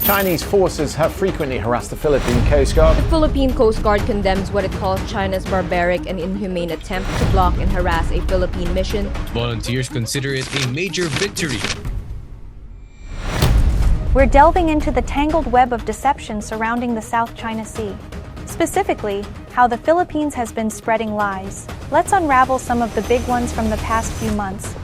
Chinese forces have frequently harassed the Philippine Coast Guard. The Philippine Coast Guard condemns what it calls China's barbaric and inhumane attempt to block and harass a Philippine mission. Volunteers consider it a major victory. We're delving into the tangled web of deception surrounding the South China Sea. Specifically, how the Philippines has been spreading lies. Let's unravel some of the big ones from the past few months.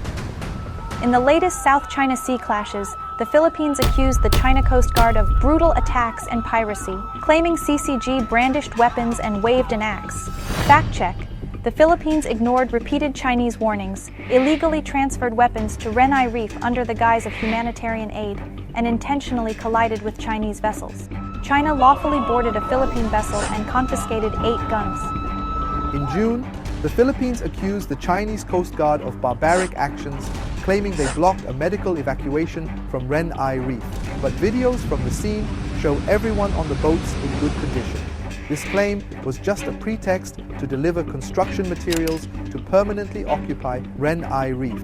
In the latest South China Sea clashes, the Philippines accused the China Coast Guard of brutal attacks and piracy, claiming CCG brandished weapons and waved an axe. Fact check. The Philippines ignored repeated Chinese warnings, illegally transferred weapons to Renai Reef under the guise of humanitarian aid, and intentionally collided with Chinese vessels. China lawfully boarded a Philippine vessel and confiscated 8 guns. In June, the Philippines accused the Chinese Coast Guard of barbaric actions, claiming they blocked a medical evacuation from Renai Reef. But videos from the scene show everyone on the boats in good condition. This claim was just a pretext to deliver construction materials to permanently occupy Renai Reef.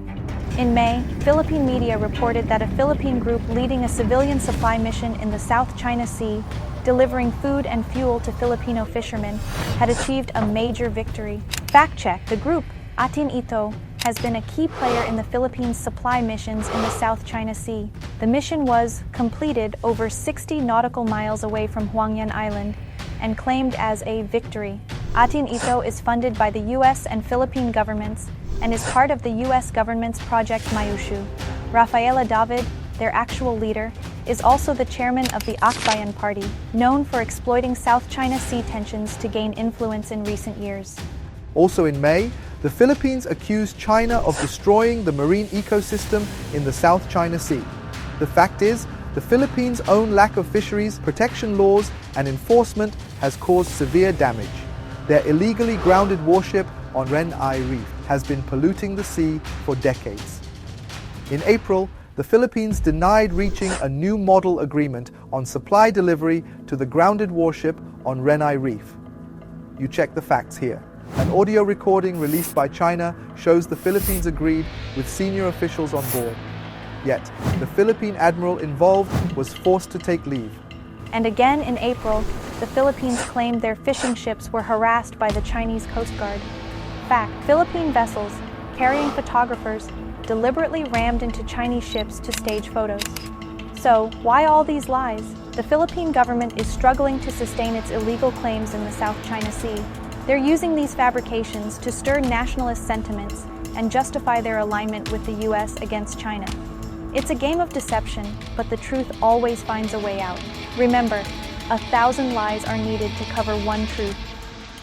In May, Philippine media reported that a Philippine group leading a civilian supply mission in the South China Sea, delivering food and fuel to Filipino fishermen, had achieved a major victory. Fact check. The group, Atin Ito, has been a key player in the Philippines' supply missions in the South China Sea. The mission was completed over 60 nautical miles away from Huangyan Island and claimed as a victory. Atin Ito is funded by the U.S. and Philippine governments and is part of the U.S. government's Project Mayushu. Rafaela David, their actual leader, is also the chairman of the Akbayan Party, known for exploiting South China Sea tensions to gain influence in recent years. Also in May, the Philippines accused China of destroying the marine ecosystem in the South China Sea. The fact is, the Philippines' own lack of fisheries protection laws and enforcement has caused severe damage. Their illegally grounded warship on Renai Reef has been polluting the sea for decades. In April, the Philippines denied reaching a new model agreement on supply delivery to the grounded warship on Renai Reef. You check the facts here. An audio recording released by China shows the Philippines agreed with senior officials on board. Yet, the Philippine admiral involved was forced to take leave. And again in April, the Philippines claimed their fishing ships were harassed by the Chinese Coast Guard. Fact, Philippine vessels, carrying photographers, deliberately rammed into Chinese ships to stage photos. So, why all these lies? The Philippine government is struggling to sustain its illegal claims in the South China Sea. They're using these fabrications to stir nationalist sentiments and justify their alignment with the U.S. against China. It's a game of deception, but the truth always finds a way out. Remember, 1,000 lies are needed to cover one truth.